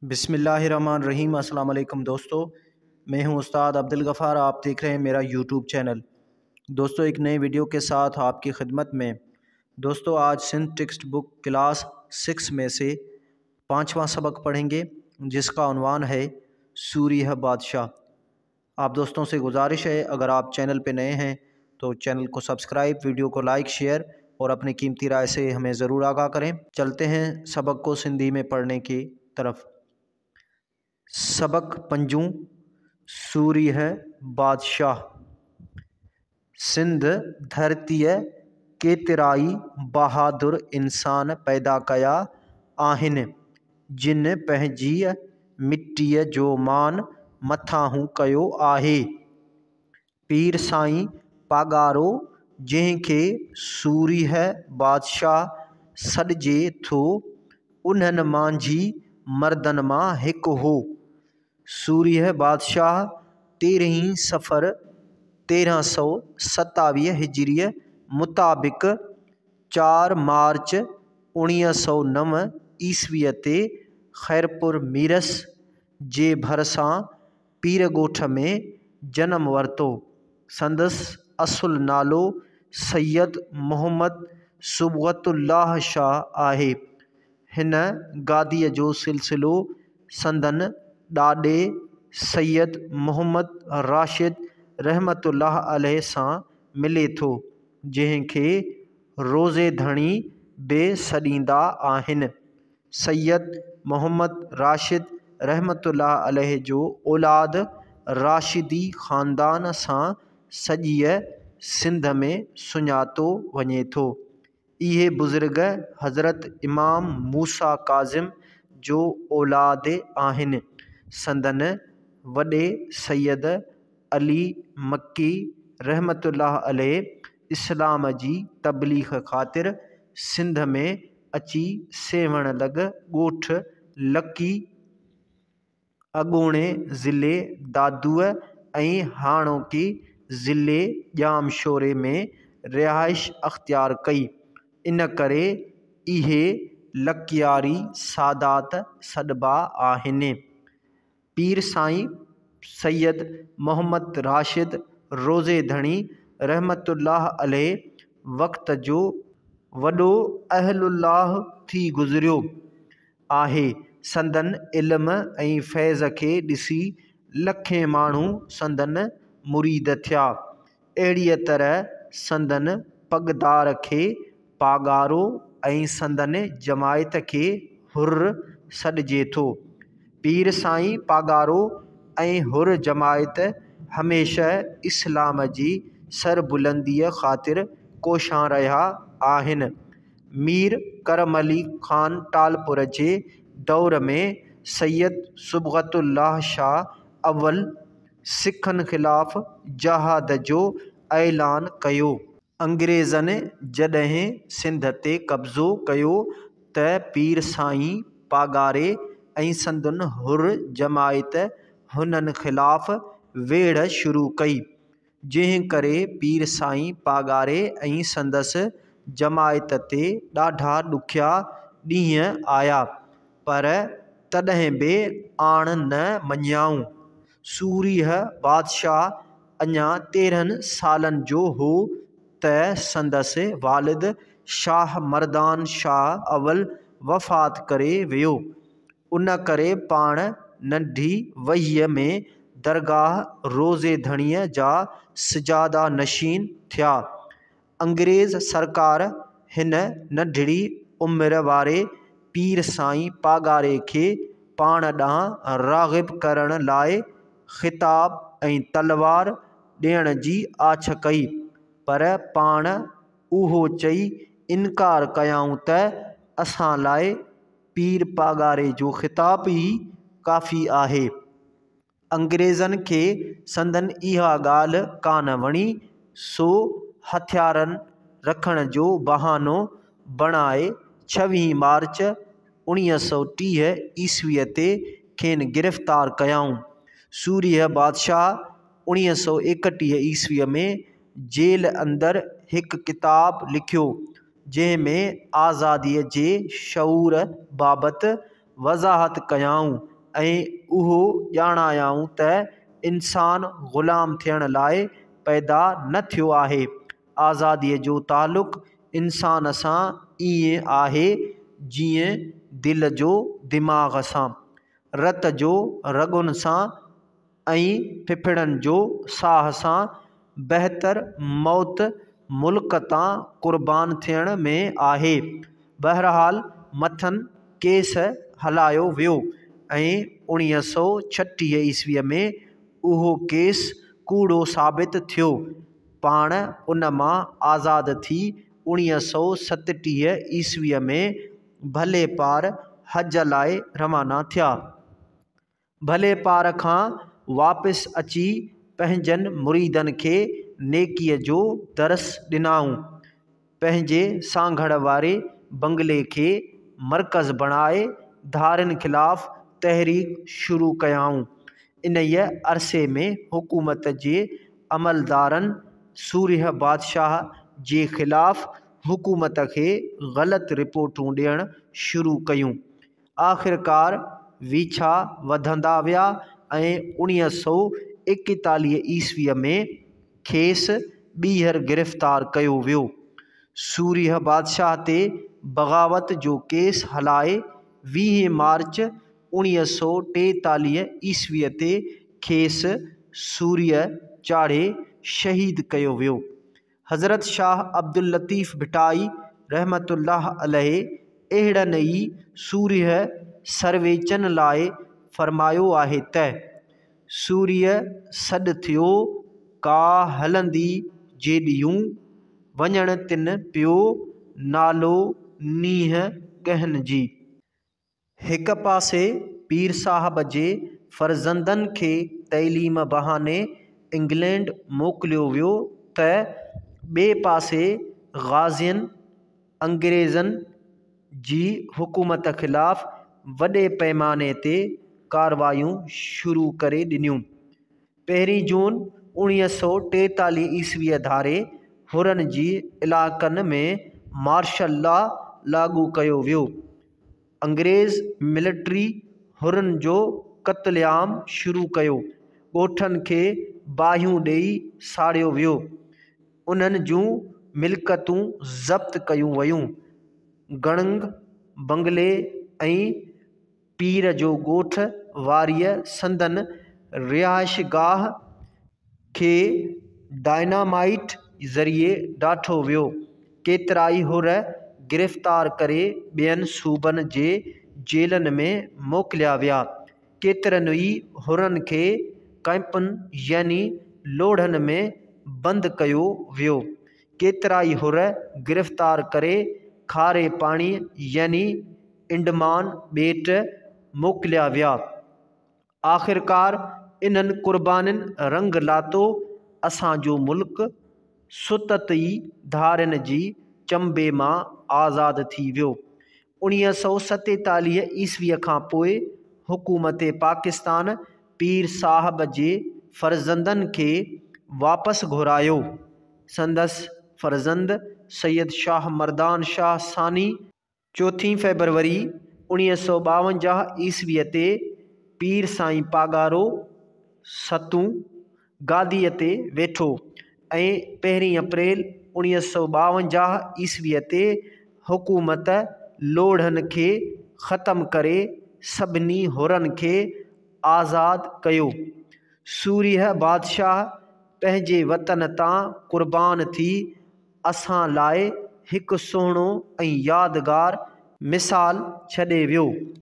बिस्मिल्लाहिर्रहमानिर्रहीम। अस्सलाम वालेकुम दोस्तों, मैं हूं उस्ताद अब्दुल गफ़ार। आप देख रहे हैं मेरा यूट्यूब चैनल। दोस्तों, एक नए वीडियो के साथ आपकी खिदमत में। दोस्तों, आज सिंध टेक्स्ट बुक क्लास 6 में से 5वां सबक पढ़ेंगे, जिसका उन्वान है सूरिह बादशाह। आप दोस्तों से गुजारिश है, अगर आप चैनल पे नए हैं तो चैनल को सब्सक्राइब, वीडियो को लाइक, शेयर और अपनी कीमती राय से हमें ज़रूर आगाह करें। चलते हैं सबक को सिंधी में पढ़ने की तरफ। सबक पंजू सूरिह बादशाह। सिंध धरतीअ केतिराई बहादुर इंसान पैदा कया आहिनि, जिन पंहिंजी मिट्टीअ जो मान मथां कयो आहे। पीर साईं पागारो, जंहिंखे सूरिह बादशाह सॾिजे थो, उन्हनि मांझी मर्दनि मां हिकु हो। सूरिह बादशाह 13 सफ़र 1327 हिजरीअ मुताबिक़ 4 मार्च 1909 ईस्वीअ ते खैरपुर मीरस जे भरिसां पीर ॻोठ में जनम वरितो। संदसि असुलु नालो सैयद मुहम्मद सुबगतुल्लाह शाह आहे। हिन गादीअ जो सिलसिलो संदन ॾाॾे सैयद मुहम्मद राशिद रहमतुल्लाह अलैह सां मिले थो, जंहिंखे रोज़े धणी बि सॾींदा आहिनि। सैयद मुहम्मद राशिद रहमतुल्लाह अलैह जो औलाद राशिदी ख़ानदान सां सॼीअ सिंध में सुञातो वञे थो। इहे बुज़ुर्ग हज़रत इमाम मूसा काज़िम जो औलाद आहिनि। संदन वॾे सैयद अली मक्की रहमतुल्लाह अलैह इस्लाम जी तबलीग़ ख़ातिर सिंध में अची सेवण लॻ। ॻोठ लकी अॻूणे ज़िले दादूअ ऐं हाणोकी ज़िले ॼामशोरे में रिहाइश अख़्तियार कई। इन करे इहे लकियारी सादात सॾिबा आहिनि। पीर साईं सैयद मुहम्मद राशिद रोज़े धणी रहमतुल्लाह अलैह वक़्त जो वॾो अहलुल्लाह थी गुज़रियो आहे। संदन इल्म ऐं फैज़ खे ॾिसी लखें माण्हू संदन मुरीद थिया। अहिड़ीअ तरह संदन पगदार खे पागारो ऐं संदन जमायत खे हुर सॾिजे थो। पीर साईं पागारो ऐं हुर जमायत हमेशह इस्लाम जी सरबुलंदीअ ख़ातिर कोशां रहिया आहिनि। मीर करम अली ख़ान टालपुर जे दौर में सैयद सुबगतुल्लाह शाह अव्वल सिखनि ख़िलाफ़ जहाद जो ऐलान कयो। अंग्रेज़नि जॾहिं सिंध ते कब्ज़ो कयो त पीर साईं पागारे ऐं संदन हुर जमायत हुननि ख़िलाफ़ वेढ़ शुरू कई, जंहिं करे पीर साईं पागारे ऐं संदसि जमायत ते ॾाढा ॾुखिया ॾींहं आया, पर तॾहिं बि आण न मञियाऊं। सूरिह बादशाह अञा 13 सालनि जो हो त संदसि वालिद शाह मर्दान शाह अव्वल वफ़ात करे वियो। उन करे पाण नंढी वहीअ में दरगाह रोज़े धणीअ जा सिजादा नशीन थिया। अंग्रेज़ सरकार हिन नंढड़ी उमिरि वारे पीर साईं पागारे खे पाण ॾांहुं राग़िब करण लाइ ख़िताब ऐं तलवार ॾियण जी आछ कई, पर पाण उहो चई इनकार कयाऊं त असां लाइ पीर पागारे जो ख़िताब ई काफ़ी आहे। अंग्रेज़नि खे संदन इहा ॻाल्हि कान वणी, सो हथियारनि रखण जो बहानो बणाए 26 मार्च 1930 ईस्वीअ ते खेनि गिरफ़्तार कयाऊं। सूरिह बादशाह 1931 ईस्वीअ में जेल अंदरि हिकु किताब लिखियो, जंहिं में आज़ादीअ जे शऊर बाबति वज़ाहत कयाऊं ऐं उहो ॼाणायाऊं त इंसान ग़ुलाम थियण लाइ पैदा न थियो आहे। आज़ादीअ जो तालुक़ इंसान सां ईअं आहे जीअं दिलि जो दिमाग़ सां, रत जो रॻुनि सां ऐं फिफिड़नि जो साह सां। बहितर मौत मुल्क तां क़ुर्बान थियण में आहे। बहरहाल मथनि केस हलायो वियो ऐं 1936 ईस्वीअ में उहो केस कूड़ो साबित थियो। पाण उन मां आज़ाद थी 1937 ईस्वीअ में भले पार हज लाइ रवाना थिया। भले पार खां वापसि अची पंहिंजनि मुरीदनि खे नेकीअ जो दर्स ॾिनाऊं। पंहिंजे सांघड़ वारे बंगले खे मर्कज़ बणाए धारियुनि ख़िलाफ़ तहरीक शुरू कयाऊं। इन्हीअ अरसे में हुकूमत जे अमलदारनि सूर्य बादशाह जे ख़िलाफ़ हुकूमत खे ग़लति रिपोर्टूं ॾियणु शुरू कयूं। आख़िरकार विछा वधंदा विया ऐं 1941 ईस्वीअ में खेसि ॿीहर गिरफ़्तार कयो वियो। सूर्य बादशाह ते बग़ावत जो केस हलाए 20 मार्च 1943 ईस्वीअ ते खेसि सूर्य चाढ़े शहीद कयो वियो। हज़रत शाह अब्दुल लतीफ़ भिटाई रहमतुल्लाह अलैह अहिड़नि ई सूर्य सर्वेचन लाइ फ़रमायो आहे त सूर्य सॾु थियो का हलंदी जेॾियूं वञण तिन पियो नालो नीह गहन जी। हिक पासे पीर साहब जे फ़र्ज़ंदनि खे तइलीम बहाने इंग्लैंड मोकिलियो वियो त ॿिए पासे ग़ाज़ियुनि अंग्रेज़नि जी हुकूमत ख़िलाफ़ वॾे पैमाने ते कारवायूं शुरू करे ॾिनियूं। 1 जून 1943 ईस्वीअ धारे हुरनि जी इलाइक़नि में मार्शल लॉ लागू कयो वियो। अंग्रेज़ मिलिट्री हुरनि जो क़त्लेआम शुरू कयो। ॻोठनि खे बाहियूं ॾेई साड़ियो वियो। उन्हनि जूं मिल्कतूं ज़ब्त कयूं वयूं। गणंग बंगले ऐं पीर जो ॻोठ वारीअ संदन रिहाइशगाह खे डायनामाइट ज़रिए ॾाठो वियो। केतिराई हुर गिरफ़्तार करे ॿियनि सूबनि जे जेलनि में मोकिलिया विया। केतिरनि ई हुरनि खे कैंपनि यानी लोढ़नि में बंदि कयो वियो। केतिराई हुर गिरफ़्तार करे खारे पाणी यानी इंडमान ॿेट मोकिलिया विया। आख़िरकार इन्हनि क़ुर्बानियुनि रंग लातो असांजो मुल्क सुतत ई धारियुनि जी चंबे मां आज़ाद थी वियो। 1947 ईस्वीअ खां पोइ हुकूमत पाकिस्तान पीर साहब जे फ़र्ज़ंदनि खे वापसि घुरायो। संदसि फ़र्ज़ंद सैयद शाह मर्दान शाह सानी 4 फरवरी 1952 ईस्वीअ ते पीर साईं पागारो सतूं गादीअ ते वेठो ऐं 1 अप्रैल 1952 ईस्वीअ ते हुकूमत लोढ़नि खे ख़तमु करे सभिनी हुरनि खे आज़ादु कयो। सूर्य बादशाह पंहिंजे वतन तां क़ुर्बान थी असां लाइ हिकु सुहिणो ऐं यादगार मिसाल छॾे वियो।